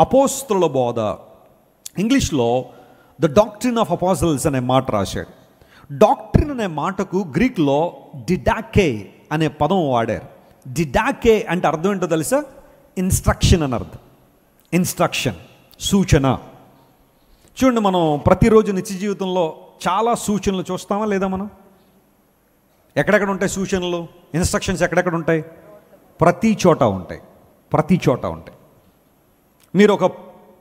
అపోస్తలుల బోధ. ఇంగ్లీష్లో the doctrine of apostles అనే మాట రాశాడు. డాక్ట్రిన్ అనే మాటకు గ్రీక్లో డిడాకే అనే పదం వాడారు. డిడాకే అంటే అర్థం ఏంటో తెలుసా? ఇన్స్ట్రక్షన్ అని అర్థం. ఇన్స్ట్రక్షన్, సూచన. చూడండి, మనం ప్రతిరోజు నిత్య జీవితంలో చాలా సూచనలు చూస్తామా లేదా? మనం ఎక్కడెక్కడ ఉంటాయి సూచనలు, ఇన్స్ట్రక్షన్స్ ఎక్కడెక్కడ ఉంటాయి? ప్రతి చోట ఉంటాయి. ప్రతి చోట ఉంటాయి. మీరు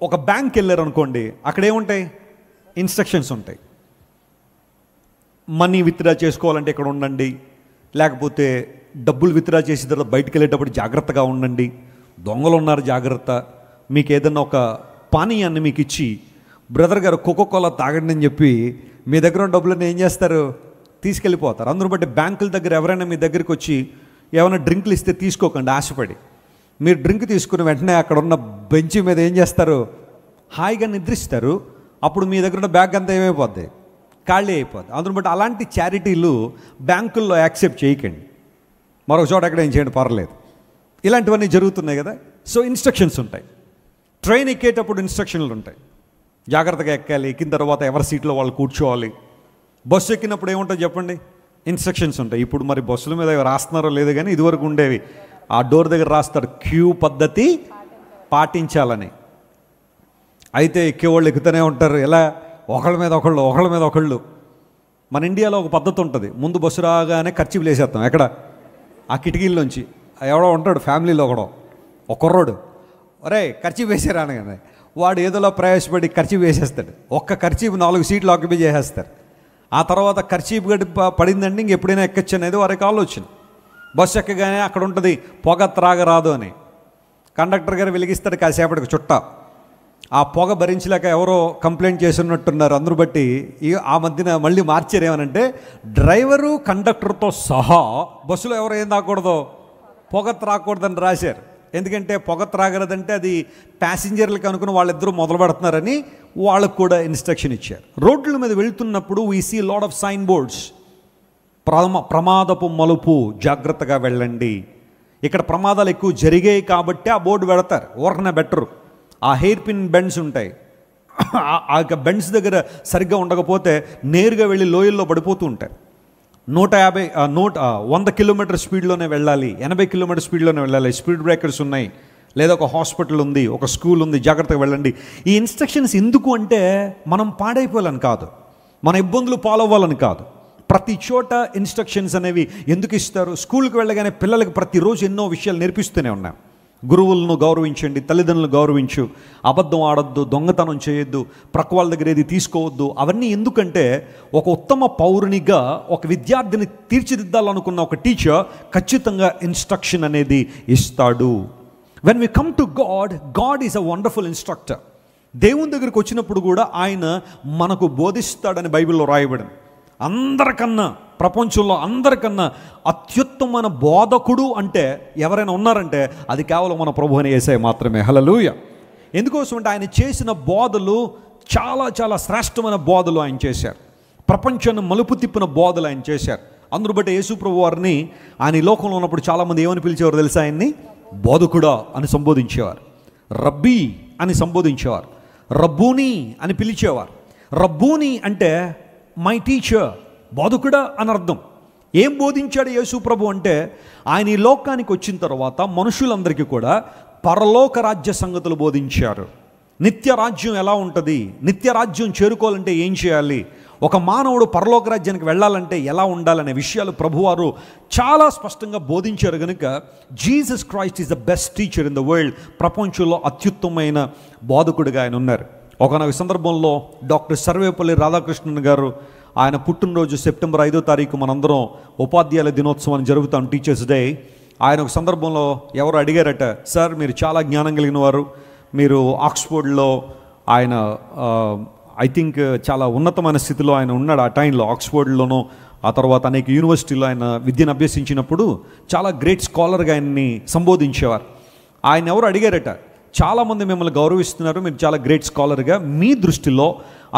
ఒక బ్యాంక్ వెళ్ళారు అనుకోండి, అక్కడ ఏముంటాయి? ఇన్స్ట్రక్షన్స్ ఉంటాయి. మనీ విత్డ్రా చేసుకోవాలంటే ఇక్కడ ఉండండి, లేకపోతే డబ్బులు విత్డ్రా చేసిన తర్వాత బయటికి వెళ్ళేటప్పుడు జాగ్రత్తగా ఉండండి, దొంగలు ఉన్నారు జాగ్రత్త, మీకు ఏదన్నా ఒక పానీయాన్ని మీకు ఇచ్చి, బ్రదర్ గారు కోకోకోలా తాగండి అని చెప్పి మీ దగ్గర ఉన్న డబ్బులను ఏం చేస్తారు? తీసుకెళ్ళిపోతారు. అందును బట్టి బ్యాంకుల దగ్గర ఎవరైనా మీ దగ్గరికి వచ్చి ఏమైనా డ్రింకులు ఇస్తే తీసుకోకండి ఆశపడి. మీరు డ్రింక్ తీసుకుని వెంటనే అక్కడ ఉన్న బెంచ్ మీద ఏం చేస్తారు? హాయిగా నిద్రిస్తారు. అప్పుడు మీ దగ్గర ఉన్న బ్యాగ్ అంతా ఏమైపోద్ది? ఖాళీ అయిపోద్ది. అందును బట్టి అలాంటి చారిటీలు బ్యాంకుల్లో యాక్సెప్ట్ చేయకండి. మరొక చోట ఎక్కడ ఏం చేయండి, పర్లేదు. ఇలాంటివన్నీ జరుగుతున్నాయి కదా. సో ఇన్స్ట్రక్షన్స్ ఉంటాయి. ట్రైన్ ఎక్కేటప్పుడు ఇన్స్ట్రక్షన్లు ఉంటాయి. జాగ్రత్తగా ఎక్కాలి, ఎక్కిన తర్వాత ఎవరి సీట్లో వాళ్ళు కూర్చోవాలి. బస్సు ఎక్కినప్పుడు ఏముంటుంది చెప్పండి? ఇన్స్ట్రక్షన్స్ ఉంటాయి. ఇప్పుడు మరి బస్సుల మీద రాస్తున్నారో లేదు కానీ ఇదివరకు ఉండేవి. ఆ డోర్ దగ్గర రాస్తారు, క్యూ పద్ధతి పాటించాలని. అయితే ఎక్కేవాళ్ళు ఎక్కుతూనే ఉంటారు. ఎలా? ఒకళ్ళ మీద ఒకళ్ళు. మన ఇండియాలో ఒక పద్ధతి ఉంటుంది. ముందు బస్సు రాగానే కర్చీఫ్లు వేసేస్తాం. ఎక్కడ? ఆ కిటికీల్లోంచి. ఎవడో ఉంటాడు ఫ్యామిలీలో ఒక కుర్రోడు, ఒరే కర్చీఫ్ వేసారా అనగానే వాడు ఏదోలా ప్రయాసపడి కర్చీఫ్ వేసేస్తాడు. ఒక్క కర్చీఫ్ 4 సీట్లు ఆక్యుపై చేసేస్తారు. ఆ తర్వాత కర్చీఫ్ గడ్డి పడిందండి, ఇంకెప్పుడైనా ఎక్కొచ్చు అనేది వారికి ఆలోచన. బస్సు ఎక్కగానే అక్కడ ఉంటుంది పొగ త్రాగరాదు అని. కండక్టర్ గారు వెలిగిస్తాడు కాసేపటికి చుట్ట. ఆ పొగ భరించలేక ఎవరో కంప్లైంట్ చేస్తున్నట్టున్నారు. అందరూ బట్టి ఆ మధ్యన మళ్ళీ మార్చారు. ఏమనంటే డ్రైవరు కండక్టర్తో సహా బస్సులో ఎవరు ఏం తాగకూడదో, పొగ త్రాగకూడదని రాశారు. ఎందుకంటే పొగ త్రాగరదంటే అది ప్యాసింజర్లకు అనుకుని వాళ్ళిద్దరూ మొదలు పెడుతున్నారని వాళ్ళకు కూడా ఇన్స్ట్రక్షన్ ఇచ్చారు. రోడ్ల మీద వెళ్తున్నప్పుడు we see lot of sign boards. ప్రమాదపు మలుపు, జాగ్రత్తగా వెళ్ళండి. ఇక్కడ ప్రమాదాలు ఎక్కువ జరిగాయి కాబట్టి ఆ బోర్డు పెడతారు. ఊరకనే బెటరు. ఆ హెయిర్ పిన్ బెండ్స్ ఉంటాయి. ఆ బెండ్స్ దగ్గర సరిగ్గా ఉండకపోతే నేరుగా వెళ్ళి లోయల్లో పడిపోతూ ఉంటాయి. 100 కిలోమీటర్ స్పీడ్లోనే వెళ్ళాలి, 80 కిలోమీటర్ స్పీడ్లోనే వెళ్ళాలి. స్పీడ్ బ్రేకర్స్ ఉన్నాయి, లేదా ఒక హాస్పిటల్ ఉంది, ఒక స్కూల్ ఉంది, జాగ్రత్తగా వెళ్ళండి. ఈ ఇన్స్ట్రక్షన్స్ ఎందుకు అంటే మనం పాడైపోవాలని కాదు, మన ఇబ్బందులు పాలవ్వాలని కాదు. ప్రతి చోట ఇన్స్ట్రక్షన్స్ అనేవి ఎందుకు ఇస్తారు? స్కూల్కి వెళ్ళగానే పిల్లలకి ప్రతిరోజు ఎన్నో విషయాలు నేర్పిస్తూనే ఉన్నాం. గురువులను గౌరవించండి, తల్లిదండ్రులను గౌరవించు, అబద్ధం ఆడొద్దు, దొంగతనం చేయొద్దు, ప్రక్క వాళ్ళ దగ్గర ఏది తీసుకోవద్దు. అవన్నీ ఎందుకంటే ఒక ఉత్తమ పౌరునిగా ఒక విద్యార్థిని తీర్చిదిద్దాలనుకున్న ఒక టీచర్ ఖచ్చితంగా ఇన్స్ట్రక్షన్ అనేది ఇస్తాడు. When we come to God, God is a wonderful instructor. దేవుని దగ్గరికి వచ్చినప్పుడు కూడా ఆయన మనకు బోధిస్తాడని బైబిల్లో రాయబడింది. అందరికన్నా, ప్రపంచంలో అందరికన్నా అత్యుత్తమైన బోధకుడు అంటే ఎవరైనా ఉన్నారంటే అది కేవలం మన ప్రభువు అయిన యేసయ్య మాత్రమే. హల్లెలూయా. ఎందుకోసం అంటే ఆయన చేసిన బోధలు చాలా చాలా శ్రేష్టమైన బోధలు ఆయన చేశారు. ప్రపంచాన్ని మలుపు తిప్పిన బోధలు ఆయన చేశారు. అందును బట్టి యేసు ప్రభు వారిని ఆయన ఈ లోకంలో ఉన్నప్పుడు చాలామంది ఏమని పిలిచేవారు తెలుసా? ఆయన్ని బోధకుడా అని సంబోధించేవారు, రబ్బీ అని సంబోధించేవారు, రబ్బూని అని పిలిచేవారు. రబ్బూని అంటే మై టీచర్, బోధకుడా అని అర్థం. ఏం బోధించాడు యేసు ప్రభు అంటే ఆయన ఈ లోకానికి వచ్చిన తర్వాత మనుషులందరికీ కూడా పరలోక రాజ్య సంగతులు బోధించారు. నిత్య రాజ్యం ఎలా ఉంటుంది, నిత్య రాజ్యం చేరుకోవాలంటే ఏం చేయాలి, ఒక మానవుడు పరలోక రాజ్యానికి వెళ్ళాలంటే ఎలా ఉండాలనే విషయాలు ప్రభువారు చాలా స్పష్టంగా బోధించారు. కనుక Jesus Christ is the best teacher in the world. ప్రపంచంలో అత్యుత్తమైన బోధకుడిగా ఆయన ఉన్నారు. ఒకనొక సందర్భంలో డాక్టర్ సర్వేపల్లి రాధాకృష్ణన్ గారు ఆయన పుట్టినరోజు సెప్టెంబర్ 5వ తారీఖు మనందరం ఉపాధ్యాయుల దినోత్సవాన్ని జరుగుతాం, టీచర్స్ డే. ఆయన ఒక సందర్భంలో ఎవరు అడిగారట, సార్ మీరు చాలా జ్ఞానం కలిగిన వారు, మీరు ఆక్స్ఫోర్డ్లో ఆయన ఐ థింక్ చాలా ఉన్నతమైన స్థితిలో ఆయన ఉన్నాడు ఆ టైంలో. ఆక్స్ఫోర్డ్లోనూ ఆ తర్వాత అనేక యూనివర్సిటీలో ఆయన విద్యను అభ్యసించినప్పుడు చాలా గ్రేట్ స్కాలర్గా ఆయన్ని సంబోధించేవారు. ఆయన ఎవరు అడిగారట, చాలామంది మిమ్మల్ని గౌరవిస్తున్నారు, మీరు చాలా గ్రేట్ స్కాలర్గా, మీ దృష్టిలో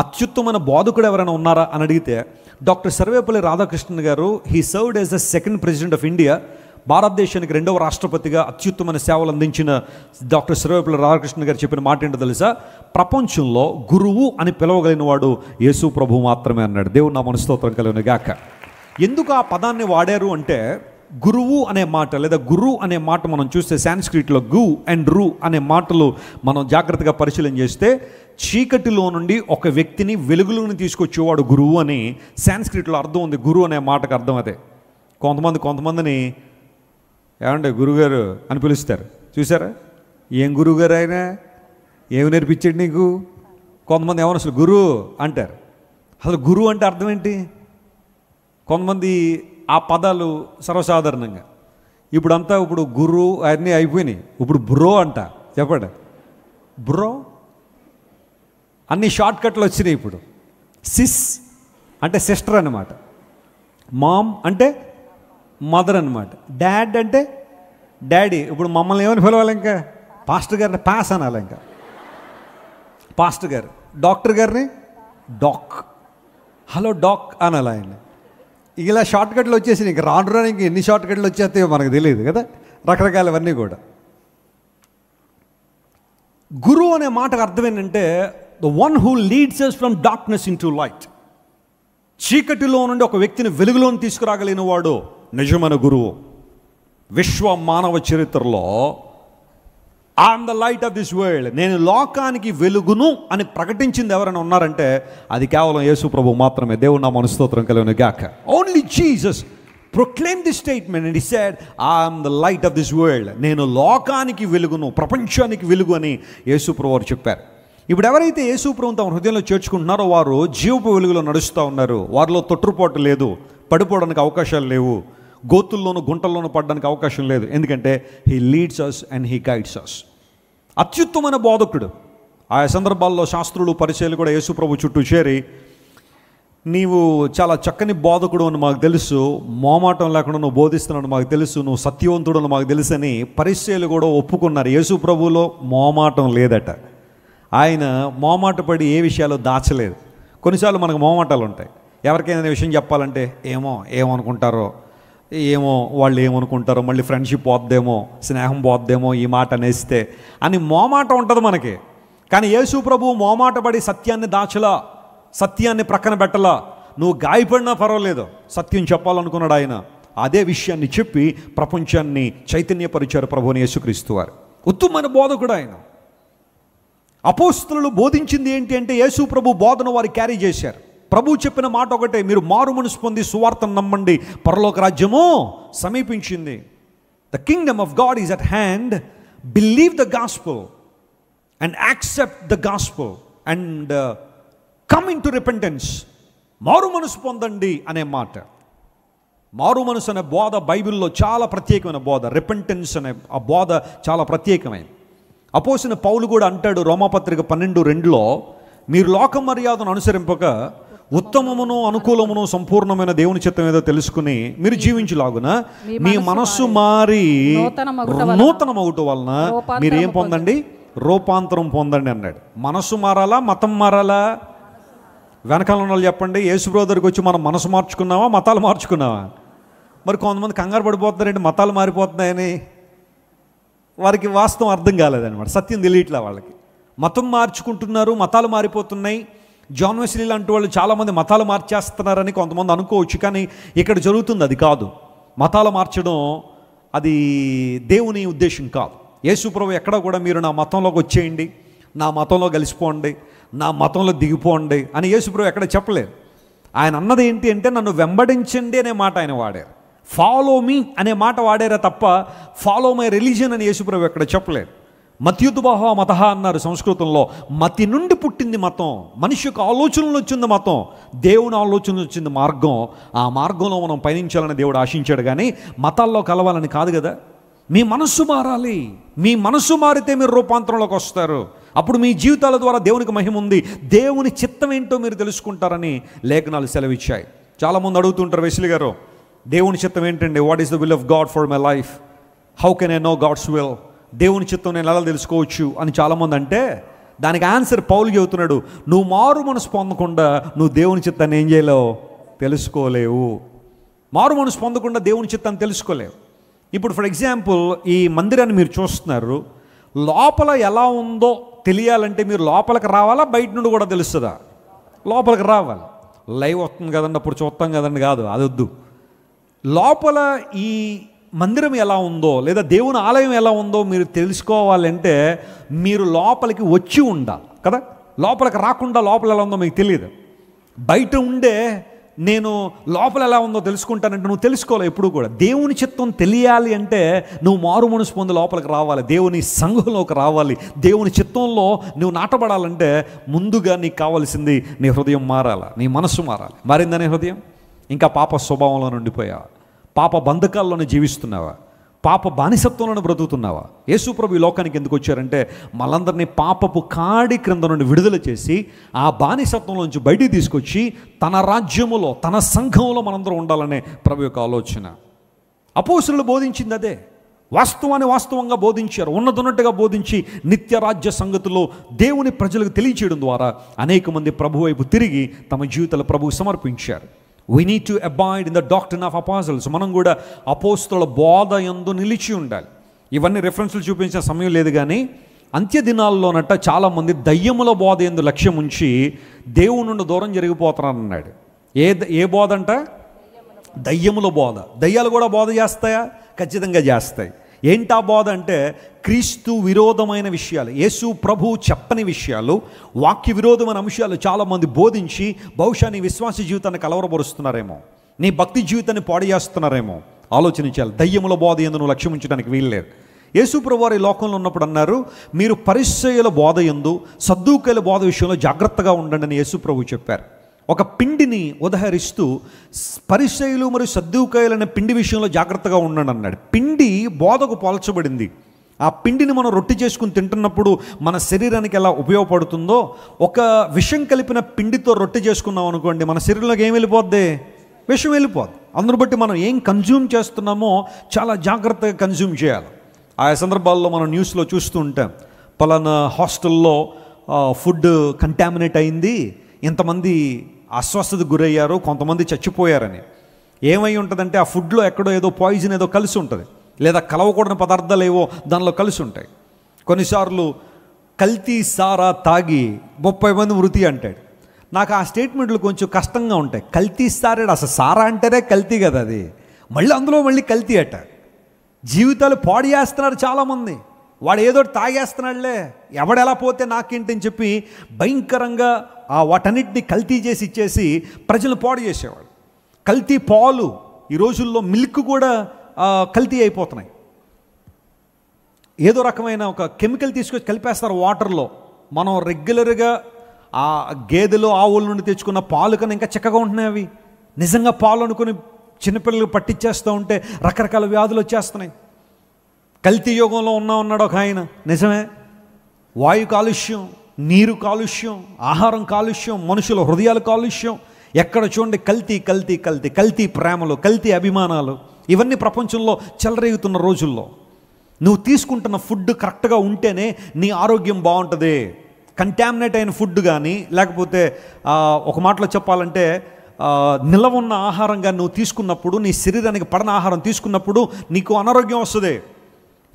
అత్యుత్తమైన బోధకుడు ఎవరైనా ఉన్నారా అని అడిగితే డాక్టర్ సర్వేపల్లి రాధాకృష్ణన్ గారు, he served as the second president of India, భారతదేశానికి 2వ రాష్ట్రపతిగా అత్యుత్తమైన సేవలు అందించిన డాక్టర్ సర్వేపల్లి రాధాకృష్ణ గారు చెప్పిన మాట ఏంటో తెలుసా? ప్రపంచంలో గురువు అని పిలవగలిగిన వాడు యేసు ప్రభు మాత్రమే అన్నాడు. దేవుడు నా మనస్తోత్రం కలుగును గాక. ఎందుకు ఆ పదాన్ని వాడారు అంటే, గురువు అనే మాట లేదా గురు అనే మాట మనం చూస్తే సాంస్క్రిట్లో గు అండ్ రు అనే మాటలు మనం జాగ్రత్తగా పరిశీలన చేస్తే, చీకటిలో నుండి ఒక వ్యక్తిని వెలుగులోని తీసుకొచ్చేవాడు గురువు అని సాంస్క్రిట్లో అర్థం ఉంది. గురువు అనే మాటకు అర్థం అదే. కొంతమందిని ఏమంటే గురుగారు అని పిలుస్తారు, చూసారా? ఏం గురువుగారు ఆయన, ఏమి నేర్పించాడు నీకు? కొంతమంది ఏమన్నా అసలు గురువు అంటారు. అసలు గురువు అంటే అర్థం ఏంటి? కొంతమంది ఆ పదాలు సర్వసాధారణంగా ఇప్పుడు గురు అన్నీ అయిపోయినాయి. ఇప్పుడు బ్రో అంట. చెప్పండి, బ్రో అన్ని షార్ట్ కట్లు వచ్చినాయి. ఇప్పుడు సిస్ అంటే సిస్టర్ అన్నమాట, మామ్ అంటే మదర్ అన్నమాట, డాడ్ అంటే డాడీ. ఇప్పుడు మమ్మల్ని ఏమని పిలవాలి? ఇంకా పాస్టర్ గారిని పాస్ అనాలి. ఇంకా పాస్టర్ గారు, డాక్టర్ గారిని డాక్, హలో డాక్ అనాలి ఆయన. ఇలా షార్ట్ కట్లు వచ్చేసి ఇంక రానికి ఎన్ని షార్ట్ కట్లు వచ్చేస్తాయో మనకు తెలియదు కదా, రకరకాలవన్నీ కూడా. గురువు అనే మాటకు అర్థం ఏంటంటే, the one who leads us from darkness in to light. చీకటిలో నుండి ఒక వ్యక్తిని వెలుగులోని తీసుకురాగలిగిన వాడు నిజమైన గురువు. విశ్వ మానవ చరిత్రలో I'm the light of this world, నేను లోకానికి వెలుగును అని ప్రకటించింది ఎవరైనా ఉన్నారంటే అది కేవలం యేసు ప్రభు మాత్రమే. దేవుడు నా మనస్తోత్రం కలుగును గాక. Only Jesus proclaimed this statement and he said, I am the light of this world. నేను లోకానికి వెలుగును, ప్రపంచానికి వెలుగు అని యేసు ప్రభు వారు చెప్పారు. ఇప్పుడు ఎవరైతే యేసు ప్రభువును తమ హృదయంలో చేర్చుకుంటున్నారో వారు జీవపు వెలుగులో నడుస్తూ ఉన్నారు. వారిలో తొట్టుపాటు లేదు, పడిపోవడానికి అవకాశాలు లేవు, గోతుల్లోనూ గుంటల్లోనూ పడడానికి అవకాశం లేదు. ఎందుకంటే he leads us and he guides us. అత్యుత్తమైన బోధకుడు. ఆయా సందర్భాల్లో శాస్త్రులు పరిచయాలు కూడా యేసు ప్రభు చుట్టూ చేరి, నీవు చాలా చక్కని బోధకుడు అని మాకు తెలుసు, మోమాటం లేకుండా నువ్వు బోధిస్తున్నావు మాకు తెలుసు, నువ్వు సత్యవంతుడు అని మాకు తెలుసు అని పరిచయాలు కూడా ఒప్పుకున్నారు. యేసు ప్రభువులో మోమాటం లేదట. ఆయన మోమాట పడి ఏ విషయాలు దాచలేదు. కొన్నిసార్లు మనకు మోమాటాలు ఉంటాయి. ఎవరికైనా విషయం చెప్పాలంటే ఏమనుకుంటారో, వాళ్ళు ఏమనుకుంటారో, మళ్ళీ ఫ్రెండ్షిప్ పోద్దేమో, స్నేహం పోద్దేమో ఈ మాట అనేస్తే అని మోమాట ఉంటుంది మనకి. కానీ యేసు ప్రభువు మోమాట పడి సత్యాన్ని దాచలా, సత్యాన్ని ప్రక్కన పెట్టలా. నువ్వు గాయపడినా పర్వాలేదు, సత్యం చెప్పాలనుకున్నాడు ఆయన. అదే విషయాన్ని చెప్పి ప్రపంచాన్ని చైతన్యపరిచారు ప్రభువుని యేసుక్రీస్తు వారు. ఉత్తమమైన బోధకుడు ఆయన. అపోస్తలులు బోధించింది ఏంటి అంటే యేసు ప్రభు బోధన వారు క్యారీ చేశారు. ప్రభు చెప్పిన మాట ఒకటే, మీరు మారు మనసు పొంది సువార్తను నమ్మండి, పరలోక రాజ్యము సమీపించింది. The kingdom of God is at hand. Believe the gospel and accept the gospel and come into repentance. మారు మనసు పొందండి అనే మాట. మారు మనసు అనే బోధ బైబిల్లో చాలా ప్రత్యేకమైన బోధ. రిపెంటెన్స్ అనే ఆ బోధ చాలా ప్రత్యేకమైనది. అపోస్తలుడైన పౌలు కూడా అంటాడు రోమాపత్రిక 12:2, మీరు లోక మర్యాదను అనుసరింపక ఉత్తమమును అనుకూలమును సంపూర్ణమైన దేవుని చిత్తం ఏదో తెలుసుకుని మీరు జీవించులాగున మీ మనస్సు మారి నూతనమగుట వలన మీరు ఏం పొందండి? రూపాంతరం పొందండి అన్నాడు. మనస్సు మారాలా, మతం మారాలా? వెనకాల ఉన్న వాళ్ళు చెప్పండి, యేసు బ్రదర్కి వచ్చి మనం మనసు మార్చుకున్నావా, మతాలు మార్చుకున్నావా? మరి కొంతమంది కంగారు పడిపోతున్నారండి మతాలు మారిపోతున్నాయని. వారికి వాస్తవం అర్థం కాలేదన్నమాట, సత్యం తెలియట్లే వాళ్ళకి. మతం మార్చుకుంటున్నారు, మతాలు మారిపోతున్నాయి. జాన్ వెస్లీ లాంటి వాళ్ళు చాలామంది మతాలు మార్చేస్తున్నారని కొంతమంది అనుకోవచ్చు, కానీ ఇక్కడ జరుగుతుంది అది కాదు. మతాలు మార్చడం అది దేవుని ఉద్దేశం కాదు. యేసు ప్రభు ఎక్కడ కూడా మీరు నా మతంలోకి వచ్చేయండి, నా మతంలో కలిసిపోండి, నా మతంలో దిగిపోండి అని యేసు ప్రభు ఎక్కడ చెప్పలేదు. ఆయన అన్నది ఏంటి అంటే నన్ను వెంబడించండి అనే మాట ఆయన వాడారు. ఫాలో మీ అనే మాట వాడారా తప్ప ఫాలో మై రిలీజియన్ అని యేసు ప్రభు ఎక్కడ చెప్పలేదు. మత్యుద్భవ మతః అన్నారు సంస్కృతంలో. మతి నుండి పుట్టింది మతం, మనిషి యొక్క ఆలోచనలు వచ్చింది మతం, దేవుని ఆలోచనలు వచ్చింది మార్గం. ఆ మార్గంలో మనం పయనించాలని దేవుడు ఆశించాడు, కానీ మతాల్లో కలవాలని కాదు కదా. మీ మనస్సు మారాలి. మీ మనస్సు మారితే మీరు రూపాంతరంలోకి వస్తారు. అప్పుడు మీ జీవితాల ద్వారా దేవునికి మహిమ ఉంది, దేవుని చిత్తం ఏంటో మీరు తెలుసుకుంటారని లేఖనాలు సెలవిచ్చాయి. చాలామంది అడుగుతుంటారు, వెస్లీ గారు దేవుని చిత్తం ఏంటండి? What is the will of God for my life? How can I know God's will? దేవుని చిత్తం నేను ఎలా తెలుసుకోవచ్చు అని చాలామంది అంటే దానికి ఆన్సర్ పౌలు చెబుతున్నాడు, నువ్వు మారు మనసు పొందకుండా నువ్వు దేవుని చిత్తాన్ని ఏం చేయలేవు, తెలుసుకోలేవు. మారు మనసు పొందకుండా దేవుని చిత్తాన్ని తెలుసుకోలేవు. ఇప్పుడు ఫర్ ఎగ్జాంపుల్ ఈ మందిరాన్ని మీరు చూస్తున్నారు, లోపల ఎలా ఉందో తెలియాలంటే మీరు లోపలికి రావాలా, బయట నుండి కూడా తెలుస్తుందా? లోపలికి రావాలి. లైవ్ వస్తుంది కదండి అప్పుడు చూస్తాం కదండి, కాదు, అది వద్దు. లోపల ఈ మందిరం ఎలా ఉందో లేదా దేవుని ఆలయం ఎలా ఉందో మీరు తెలుసుకోవాలంటే మీరు లోపలికి వచ్చి ఉండాలి కదా. లోపలికి రాకుండా లోపల ఎలా ఉందో మీకు తెలియదు. బయట ఉండే నేను లోపల ఎలా ఉందో తెలుసుకుంటానంటే నువ్వు తెలుసుకోవాలి. ఎప్పుడు కూడా దేవుని చిత్తం తెలియాలి అంటే నువ్వు మారు మనసు పొంది లోపలికి రావాలి, దేవుని సంఘంలోకి రావాలి. దేవుని చిత్తంలో నువ్వు నాటబడాలంటే ముందుగా నీకు కావాల్సింది నీ హృదయం మారాలి, నీ మనస్సు మారాలి. మారిందనే హృదయం? ఇంకా పాప స్వభావంలో ఉండిపోయావా? పాప బంధకాల్లోనే జీవిస్తున్నావా? పాప బానిసత్వంలోనే బ్రతుకుతున్నావా? యేసు ప్రభు ఈ లోకానికి ఎందుకు వచ్చారంటే మనందరినీ పాపపు కాడి క్రింద నుండి విడుదల చేసి ఆ బానిసత్వంలోంచి బయటికి తీసుకొచ్చి తన రాజ్యములో తన సంఘంలో మనందరం ఉండాలనే ప్రభు యొక్క ఆలోచన. అపోస్తలులు బోధించింది అదే. వాస్తవాన్ని వాస్తవంగా బోధించారు, ఉన్నట్టుగా బోధించి నిత్య రాజ్య సంగతులు దేవుని ప్రజలకు తెలియచేయడం ద్వారా అనేక మంది ప్రభు వైపు తిరిగి తమ జీవితాలు ప్రభువు సమర్పించారు. We need to abide in the doctrine of apostles. మనం కూడా అపోస్తలుల బోధ యందు నిలిచి ఉండాలి. ఇవన్నీ రెఫరెన్స్లు చూపించిన సమయం లేదు, కానీ అంత్య దినాల్లోనట చాలామంది దయ్యముల బోధ యందు లక్ష్యం ఉంచి దేవుని నుండి దూరం జరిగిపోతున్నారన్నాడు. ఏ బోధ అంట? దయ్యముల బోధ. దయ్యాలు కూడా బోధ చేస్తాయా? ఖచ్చితంగా చేస్తాయి. ఏంటా బోధ అంటే క్రీస్తు విరోధమైన విషయాలు, యేసు ప్రభు చెప్పని విషయాలు, వాక్య విరోధమైన అంశాలు చాలామంది బోధించి బహుశా నీ విశ్వాస జీవితాన్ని కలవరపరుస్తున్నారేమో, నీ భక్తి జీవితాన్ని పాడు చేస్తున్నారేమో ఆలోచించాలి. దయ్యముల బోధ యందు నువ్వు లక్ష్యం ఉంచడానికి వీల్లేదు. యేసు ప్రభు వారు ఈ లోకంలో ఉన్నప్పుడు అన్నారు, మీరు పరిసయ్యుల బోధ యందు సద్దూకయ్యుల బోధ విషయంలో జాగ్రత్తగా ఉండండి అని యేసు ప్రభు చెప్పారు. ఒక పిండిని ఉదహరిస్తూ పరిసయ్యులు మరియు సద్దూకయ్యులు అనే పిండి విషయంలో జాగ్రత్తగా ఉండండి అన్నాడు. పిండి బోధకు పోల్చబడింది. ఆ పిండిని మనం రొట్టె చేసుకుని తింటున్నప్పుడు మన శరీరానికి ఎలా ఉపయోగపడుతుందో, ఒక విషం కలిపిన పిండితో రొట్టె చేసుకున్నాం అనుకోండి, మన శరీరంలోకి ఏం వెళ్ళిపోద్ది? విషం వెళ్ళిపోద్ది. అందును బట్టి మనం ఏం కన్జ్యూమ్ చేస్తున్నామో చాలా జాగ్రత్తగా కన్జ్యూమ్ చేయాలి. ఆయా సందర్భాల్లో మనం న్యూస్లో చూస్తూ ఉంటాం, పలానా హాస్టల్లో ఫుడ్ కంటామినేట్ అయింది, ఇంతమంది అస్వస్థతకు గురయ్యారు, కొంతమంది చచ్చిపోయారని. ఏమై ఉంటుందంటే ఆ ఫుడ్లో ఎక్కడో ఏదో పాయిజన్ ఏదో కలిసి ఉంటుంది, లేదా కలవకూడని పదార్థాలు ఏవో దానిలో కలిసి ఉంటాయి. కొన్నిసార్లు కల్తీ సారా తాగి 30 మంది మృతి అంటాడు. నాకు ఆ స్టేట్మెంట్లు కొంచెం కష్టంగా ఉంటాయి. కల్తీ సారాడు, అసలు సారా అంటేనే కల్తీ కదా, అది మళ్ళీ అందులో మళ్ళీ కల్తీ అట. జీవితాలు పాడు చేస్తున్నారు చాలామంది. వాడు ఏదో తాగేస్తున్నాడులే, ఎవడెలా పోతే నాకేంటి అని చెప్పి భయంకరంగా వాటన్నిటిని కల్తీ చేసి ఇచ్చేసి ప్రజలు పాడు చేసేవాడు. కల్తీ పాలు, ఈ రోజుల్లో మిల్క్ కూడా కల్తీ అయిపోతున్నాయి. ఏదో రకమైన ఒక కెమికల్ తీసుకొచ్చి కలిపేస్తారు వాటర్లో. మనం రెగ్యులర్గా ఆ గేదెలు ఆవుల నుండి తెచ్చుకున్న పాలు కన్నా ఇంకా చక్కగా ఉంటున్నాయి అవి. నిజంగా పాలు అనుకుని చిన్నపిల్లలు పట్టించేస్తూ ఉంటే రకరకాల వ్యాధులు వచ్చేస్తున్నాయి. కల్తీ యుగంలో ఉన్నాడు ఒక ఆయన. నిజమే, వాయు కాలుష్యం, నీరు కాలుష్యం, ఆహారం కాలుష్యం, మనుషుల హృదయాల కాలుష్యం, ఎక్కడ చూడండి కల్తీ కల్తీ కల్తీ, కల్తీ ప్రేమలు, కల్తీ అభిమానాలు, ఇవన్నీ ప్రపంచంలో చెలరేగుతున్న రోజుల్లో నువ్వు తీసుకుంటున్న ఫుడ్ కరెక్ట్గా ఉంటేనే నీ ఆరోగ్యం బాగుంటుంది. కంటామినేట్ అయిన ఫుడ్ కానీ, లేకపోతే ఒక మాటలో చెప్పాలంటే నిలవ ఉన్న ఆహారం కానీ నువ్వు తీసుకున్నప్పుడు, నీ శరీరానికి పడని ఆహారం తీసుకున్నప్పుడు నీకు అనారోగ్యం వస్తుంది.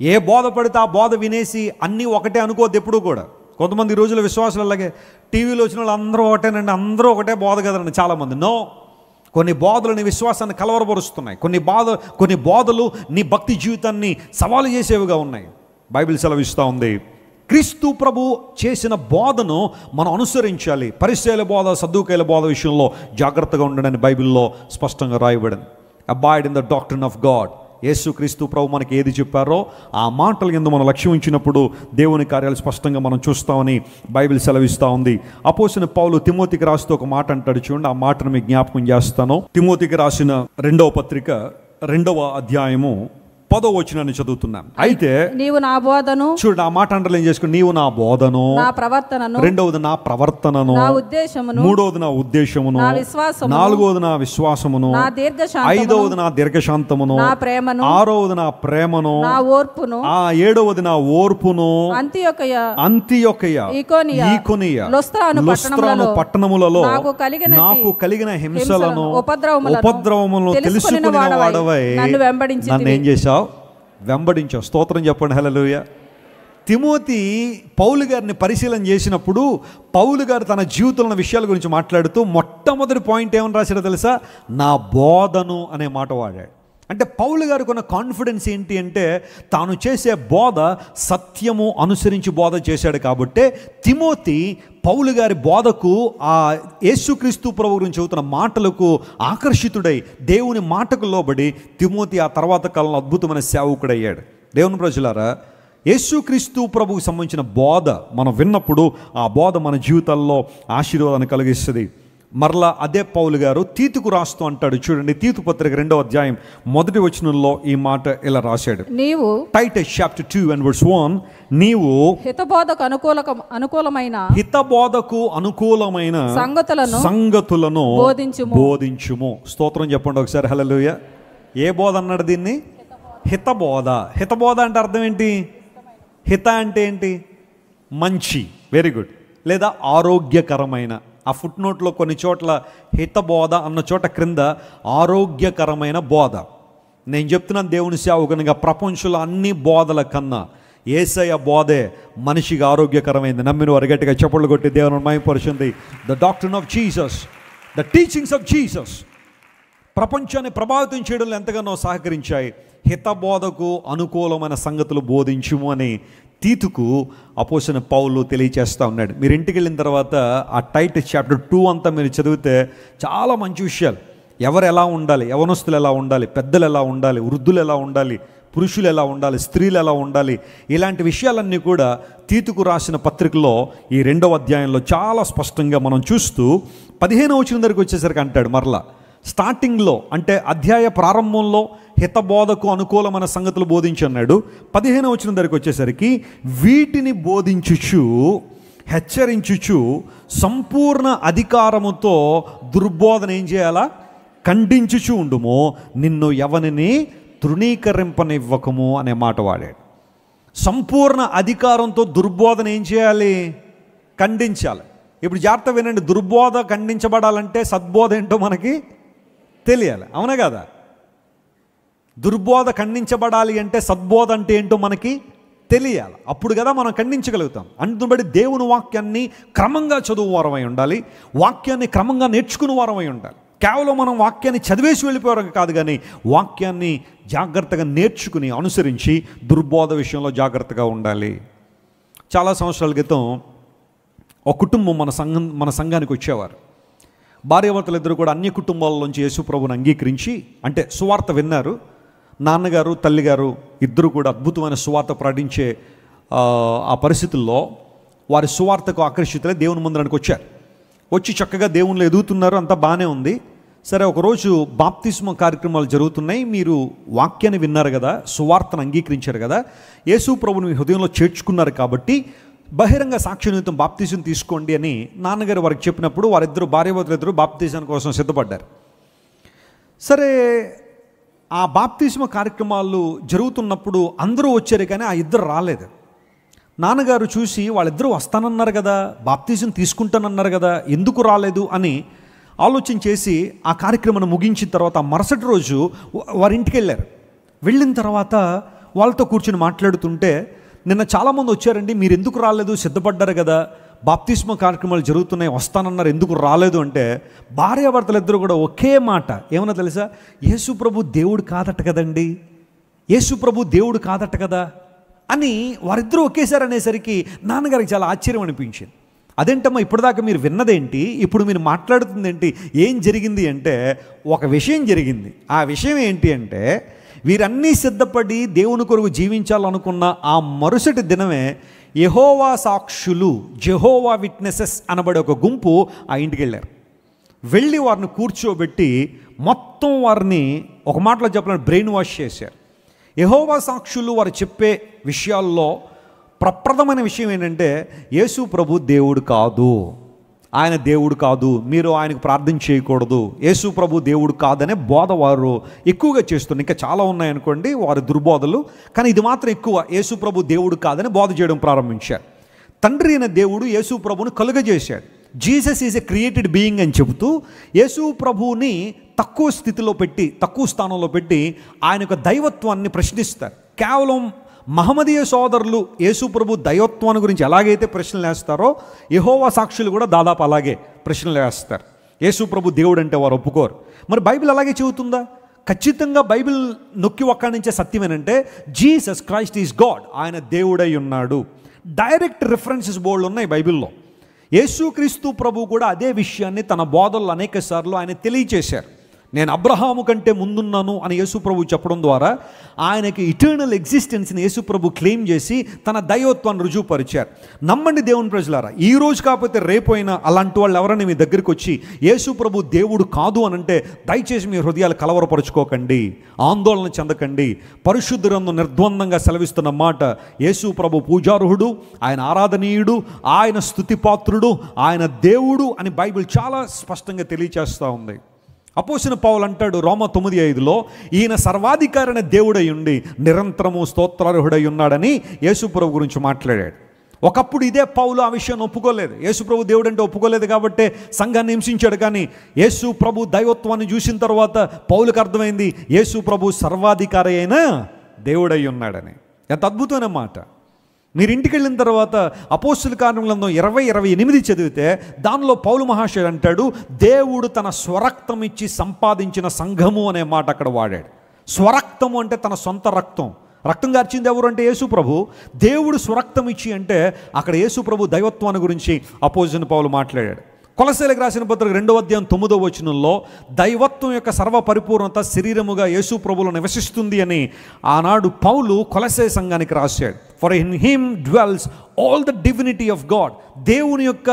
ఏ బోధ పడితే ఆ బోధ వినేసి అన్నీ ఒకటే అనుకోవద్దు ఎప్పుడు కూడా. కొంతమంది ఈ రోజుల విశ్వాసాలు అలాగే, టీవీలో వచ్చిన వాళ్ళు అందరూ ఒకటేనండి, అందరూ ఒకటే బోధ కదండి చాలామంది. నో, కొన్ని బోధలు నీ విశ్వాసాన్ని కలవరపరుస్తున్నాయి. కొన్ని బోధలు నీ భక్తి జీవితాన్ని సవాలు చేసేవిగా ఉన్నాయి. బైబిల్ సెలవిస్తూ ఉంది, క్రీస్తు ప్రభు చేసిన బోధను మనం అనుసరించాలి. పరిసయ్యుల బోధ, సద్దూకయ్యుల బోధ విషయంలో జాగ్రత్తగా ఉండడని బైబిల్లో స్పష్టంగా రాయబడింది. Abide in the doctrine of God. Yesu Kristu ప్రభు మనకి ఏది చెప్పారో ఆ మాటల యందు మనం లక్ష్యం ఉంచినప్పుడు దేవుని కార్యాలు స్పష్టంగా మనం చూస్తామని బైబిల్ సెలవిస్తూ ఉంది. అపోస్తలుడైన పౌలు తిమోతికి రాస్తూ ఒక మాట అంటాడు, చూడండి. ఆ మాటను మీకు జ్ఞాపకం చేస్తాను. తిమోతికి రాసిన 2వ పత్రిక 2వ అధ్యాయము 10వ వచనాన్ని చదువుతున్నాను. అయితే నీవు నా బోధను, చూడండి ఆ మాట అండర్లైన్ చేసుకుని, నీవు నా బోధను, నా ప్రవర్తనను, 2వది నా ప్రవర్తనను, నా ఉద్దేశమును, 3వది నా ఉద్దేశమును, నా విశ్వాసమును, 4వది నా విశ్వాసమును, నా దీర్ఘశాంతమును, 5వది నా దీర్ఘశాంతమును, నా ప్రేమను, 6వది నా ప్రేమను, నా ఓర్పును, 7వది నా ఓర్పును, అంతియొకయ, ఈకొనియ, లుస్త్రాను పట్టణములలో నాకు కలిగిన హింసలను ఉపద్రవములను తెలుసుకుని వాడవై నన్ను వెంబడించి నన్ను ఏం చేశావు? వెంబడించావు. స్తోత్రం చెప్పండి, హల్లెలూయా. తిమోతి పౌలు గారిని పరిశీలన చేసినప్పుడు పౌలు గారు తన జీవితంలో విషయాల గురించి మాట్లాడుతూ మొట్టమొదటి పాయింట్ ఏమని రాశాడో తెలుసా? నా బోధను అనే మాట వాడాడు. అంటే పౌలు గారికి ఉన్న కాన్ఫిడెన్స్ ఏంటి అంటే తాను చేసే బోధ సత్యము అనుసరించి బోధ చేశాడు. కాబట్టి తిమోతి పౌలు గారి బోధకు, ఆ యేసుక్రీస్తు ప్రభు గురించి చెబుతున్న మాటలకు ఆకర్షితుడై దేవుని మాటకు లోబడి తిమోతి ఆ తర్వాత కాలంలో అద్భుతమైన సేవకుడయ్యాడు. దేవుని ప్రజలారా, యేసుక్రీస్తు ప్రభువుకు సంబంధించిన బోధ మనం విన్నప్పుడు ఆ బోధ మన జీవితాల్లో ఆశీర్వాదాన్ని కలిగిస్తుంది. మరలా అదే పౌలు గారు తీతుకు రాస్తూ అంటాడు. చూడండి, తీతు పత్రిక 2వ అధ్యాయం 1వ వచనంలో ఈ మాట ఇలా రాశాడు. నీవు టైటస్ చాప్టర్ 2 and verse 1, నీవు హితబోధకు అనుకూలమైన సంగతులను బోధించుము. స్తోత్రం చెప్పండి ఒకసారి, హల్లెలూయా. ఏ బోధ అన్నాడు దీన్ని? హితబోధ. హితబోధ అంటే అర్థం ఏంటి? హిత అంటే ఏంటి? మంచి, వెరీ గుడ్, లేదా ఆరోగ్యకరమైన. ఆ ఫుట్ నోట్లో కొన్ని చోట్ల హితబోధ అన్న చోట క్రింద ఆరోగ్యకరమైన బోధ. నేను చెప్తున్నాను దేవుని సేవకునిగా, ప్రపంచంలో అన్ని బోధల కన్నా యేసయ్య బోధే మనిషికి ఆరోగ్యకరమైంది. నమ్మిన వారు గట్టిగా చప్పట్లు కొట్టి దేవుని మహిమపరచుంది. The doctrine of Jesus, the teachings of Jesus ప్రపంచాన్ని ప్రభావితం చేయడంలో ఎంతగానో సహకరించాయి. హితబోధకు అనుకూలమైన సంగతులు బోధించుము అని తీతుకు అపోస్తలుడైన పౌలు తెలియచేస్తూ ఉన్నాడు. మీరు ఇంటికి వెళ్ళిన తర్వాత ఆ టైటస్ చాప్టర్ 2 అంతా మీరు చదివితే చాలా మంచి విషయాలు. ఎవరు ఎలా ఉండాలి, యవనస్తులు ఎలా ఉండాలి, పెద్దలు ఎలా ఉండాలి, వృద్ధులు ఎలా ఉండాలి, పురుషులు ఎలా ఉండాలి, స్త్రీలు ఎలా ఉండాలి, ఇలాంటి విషయాలన్నీ కూడా తీతుకు రాసిన పత్రికలో ఈ 2వ అధ్యాయంలో చాలా స్పష్టంగా మనం చూస్తూ 15వ వచనం దగ్గరికి వచ్చేసరికి అంటాడు. మరలా స్టార్టింగ్లో అంటే అధ్యాయ ప్రారంభంలో హితబోధకు అనుకూలమైన సంగతులు బోధించన్నాడు. 15వ వచనం దగ్గరికి వచ్చేసరికి వీటిని బోధించుచు హెచ్చరించుచు సంపూర్ణ అధికారముతో దుర్బోధన ఏం చేయాలా? ఖండించుచు ఉండుము, నిన్ను ఎవరిని తృణీకరింపనివ్వకము అనే మాట వాడాడు. సంపూర్ణ అధికారంతో దుర్బోధన ఏం చేయాలి? ఖండించాలి. ఇప్పుడు జాగ్రత్త వినండి, దుర్బోధ ఖండించబడాలంటే సద్బోధ ఏంటో మనకి తెలియాలి, అవునా కదా? దుర్బోధ ఖండించబడాలి అంటే సద్బోధ అంటే ఏంటో మనకి తెలియాలి. అప్పుడు కదా మనం ఖండించగలుగుతాం. అందుని బట్టి దేవుని వాక్యాన్ని క్రమంగా చదువు వారమై ఉండాలి, వాక్యాన్ని క్రమంగా నేర్చుకుని వారమై ఉండాలి. కేవలం మనం వాక్యాన్ని చదివేసి వెళ్ళిపోవడం కాదు, కానీ వాక్యాన్ని జాగ్రత్తగా నేర్చుకుని అనుసరించి దుర్బోధ విషయంలో జాగ్రత్తగా ఉండాలి. చాలా సంవత్సరాల క్రితం ఒక కుటుంబం మన సంఘానికి వచ్చేవారు. భార్యాభర్తలు ఇద్దరు కూడా అన్ని కుటుంబాల్లోంచి యేసు ప్రభువుని అంగీకరించి, అంటే సువార్త విన్నారు. నాన్నగారు తల్లిగారు ఇద్దరు కూడా అద్భుతమైన సువార్త ప్రకటించే ఆ పరిస్థితుల్లో వారి సువార్తకు ఆకర్షితులై దేవుని మందిరానికి వచ్చారు. వచ్చి చక్కగా దేవునిలో ఎదుగుతున్నారు, అంతా బాగానే ఉంది. సరే, ఒకరోజు బాప్తిస్మ కార్యక్రమాలు జరుగుతున్నాయి. మీరు వాక్యాన్ని విన్నారు కదా, సువార్తను అంగీకరించారు కదా, యేసు ప్రభువుని మీ హృదయంలో చేర్చుకున్నారు కాబట్టి బహిరంగ సాక్షి నిమిత్తం బాప్తిజం తీసుకోండి అని నాన్నగారు వారికి చెప్పినప్పుడు వారిద్దరు భార్యాభర్తలిద్దరూ బాప్తిజం కోసం సిద్ధపడ్డారు. సరే, ఆ బాప్తిస్మ కార్యక్రమాలు జరుగుతున్నప్పుడు అందరూ వచ్చారు, కానీ ఆ ఇద్దరు రాలేదు. నాన్నగారు చూసి వాళ్ళిద్దరూ వస్తానన్నారు కదా, బాప్తిజం తీసుకుంటానన్నారు కదా, ఎందుకు రాలేదు అని ఆలోచన చేసి ఆ కార్యక్రమాన్ని ముగించిన తర్వాత మరుసటి రోజు వారింటికి వెళ్ళారు. వెళ్ళిన తర్వాత వాళ్ళతో కూర్చొని మాట్లాడుతుంటే, నిన్న చాలామంది వచ్చారండి, మీరు ఎందుకు రాలేదు, సిద్ధపడ్డారు కదా, బాప్తిస్మ కార్యక్రమాలు జరుగుతున్నాయి, వస్తానన్నారు, ఎందుకు రాలేదు అంటే భార్యాభర్తలు ఇద్దరు కూడా ఒకే మాట ఏమన్నా తెలుసా? యేసు ప్రభు దేవుడు కాదట కదండి, యేసు ప్రభు దేవుడు కాదట కదా అని వారిద్దరూ ఒకేసారి అనేసరికి నాన్నగారికి చాలా ఆశ్చర్యం అనిపించింది. అదేంటమ్మా, ఇప్పటిదాకా మీరు విన్నదేంటి, ఇప్పుడు మీరు మాట్లాడుతుంది ఏంటి, ఏం జరిగింది అంటే ఒక విషయం జరిగింది. ఆ విషయం ఏంటి అంటే వీరన్నీ సిద్ధపడి దేవుని కొరకు జీవించాలనుకున్న ఆ మరుసటి దినమే యెహోవా సాక్షులు, జెహోవా విట్నెసెస్ అనబడే ఒక గుంపు ఆ ఇంటికి వెళ్ళారు. వెళ్ళి వారిని కూర్చోబెట్టి మొత్తం వారిని ఒక మాటలో చెప్పాలని బ్రెయిన్ వాష్ చేశారు. యెహోవా సాక్షులు వారు చెప్పే విషయాల్లో ప్రప్రథమైన విషయం ఏంటంటే యేసు ప్రభు దేవుడు కాదు, ఆయన దేవుడు కాదు, మీరు ఆయనకు ప్రార్థన చేయకూడదు, యేసు ప్రభు దేవుడు కాదనే బోధ వారు ఎక్కువగా చేస్తున్నారు. ఇంకా చాలా ఉన్నాయనుకోండి వారి దుర్బోధలు, కానీ ఇది మాత్రం ఎక్కువ. యేసు ప్రభు దేవుడు కాదని బోధ చేయడం ప్రారంభించారు. తండ్రి అయిన దేవుడు యేసు ప్రభువుని కలుగజేశాడు. Jesus is a created being అని చెబుతూ యేసు ప్రభువుని తక్కువ స్థితిలో పెట్టి, తక్కువ స్థానంలో పెట్టి ఆయన యొక్క దైవత్వాన్ని ప్రశ్నిస్తారు. కేవలం మహమ్మదీయ సోదరులు యేసు ప్రభు దైవత్వాన్ని గురించి ఎలాగైతే ప్రశ్నలు వేస్తారో, యెహోవా సాక్షులు కూడా దాదాపు అలాగే ప్రశ్నలు వేస్తారు. యేసు ప్రభు దేవుడు అంటే వారు ఒప్పుకోరు. మరి బైబిల్ అలాగే చెబుతుందా? ఖచ్చితంగా బైబిల్ నొక్కి ఒక్కడించే సత్యమేనంటే జీసస్ క్రైస్ట్ ఈజ్ గాడ్, ఆయన దేవుడై ఉన్నాడు. డైరెక్ట్ రిఫరెన్సెస్ బోర్డులు ఉన్నాయి బైబిల్లో. యేసుక్రీస్తు ప్రభు కూడా అదే విషయాన్ని తన బోధనలు అనేక సార్లు ఆయన తెలియచేశారు. నేను అబ్రహాము కంటే ముందున్నాను అని యేసు ప్రభు చెప్పడం ద్వారా ఆయనకి ఇటర్నల్ ఎగ్జిస్టెన్స్ని యేసు ప్రభు క్లెయిమ్ చేసి తన దైవత్వాన్ని రుజువుపరిచారు. నమ్మండి దేవుని ప్రజలారా, ఈ రోజు కాకపోతే రేపోయినా అలాంటి వాళ్ళు ఎవరైనా మీ దగ్గరికి వచ్చి యేసు ప్రభు దేవుడు కాదు అని అంటే దయచేసి మీ హృదయాలు కలవరపరుచుకోకండి, ఆందోళన చెందకండి. పరిశుద్ధ గ్రంథం నిర్ద్వందంగా సెలవిస్తున్న మాట, యేసు ప్రభు పూజార్హుడు, ఆయన ఆరాధనీయుడు, ఆయన స్తుతిపాత్రుడు, ఆయన దేవుడు అని బైబిల్ చాలా స్పష్టంగా తెలియచేస్తూ ఉంది. అపోస్తలుడైన పౌలు అంటాడు రోమా 9:5లో, ఈయన సర్వాధికారైన దేవుడై ఉండి నిరంతరము స్తోత్రార్హుడై ఉన్నాడని యేసుప్రభు గురించి మాట్లాడాడు. ఒకప్పుడు ఇదే పౌలు ఆ విషయాన్ని ఒప్పుకోలేదు. యేసుప్రభు దేవుడు అంటే ఒప్పుకోలేదు కాబట్టి సంఘాన్ని హింసించాడు. కానీ యేసు ప్రభు దైవత్వాన్ని చూసిన తర్వాత పౌలుకు అర్థమైంది యేసు ప్రభు సర్వాధికారి అయిన దేవుడై ఉన్నాడని. ఎంత అద్భుతమైన మాట. మీరు ఇంటికి వెళ్ళిన తర్వాత అపోస్తలుల కార్యగ్రంథం 20:28 చదివితే దానిలో పౌలు మహాశయుడు అంటాడు, దేవుడు తన స్వరక్తం ఇచ్చి సంపాదించిన సంఘము అనే మాట అక్కడ వాడాడు. స్వరక్తము అంటే తన సొంత రక్తం. రక్తం గార్చింది ఎవరు అంటే యేసు ప్రభు. దేవుడు స్వరక్తం ఇచ్చి అంటే అక్కడ యేసు ప్రభు దైవత్వాన్ని గురించి అపోస్తలుడైన పౌలు మాట్లాడాడు. కొలస్సీలకు రాసిన పత్రిక 2:9 దైవత్వం యొక్క సర్వ పరిపూర్ణత శరీరముగా యేసు ప్రభులో నివసిస్తుంది అని ఆనాడు పౌలు కొలస్సీ సంఘానికి రాశాడు. For in him dwells all the divinity of God, దేవుని యొక్క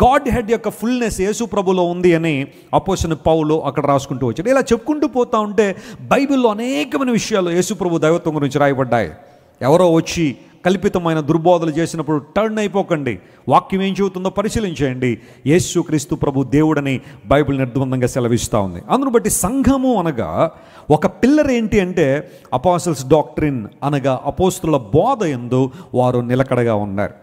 గాడ్ హెడ్ యొక్క ఫుల్నెస్ యేసు ప్రభులో ఉంది అని అపోస్తలుడైన పౌలు అక్కడ రాసుకుంటూ వచ్చాడు. ఇలా చెప్పుకుంటూ పోతా ఉంటే బైబిల్లో అనేకమైన విషయాలు యేసు ప్రభు దైవత్వం గురించి రాయబడ్డాయి. ఎవరో వచ్చి కల్పితమైన దుర్బోధలు చేసినప్పుడు టర్న్ అయిపోకండి. వాక్యం ఏం చెబుతుందో పరిశీలించేయండి. యేసుక్రీస్తు ప్రభు దేవుడని బైబిల్ నిర్ద్వందంగా సెలవిస్తూ ఉంది. అందును బట్టి సంఘము అనగా ఒక పిల్లర్ ఏంటి అంటే అపోస్టల్స్ డాక్ట్రిన్ అనగా అపోస్తలుల బోధ యందు వారు నిలకడగా ఉన్నారు.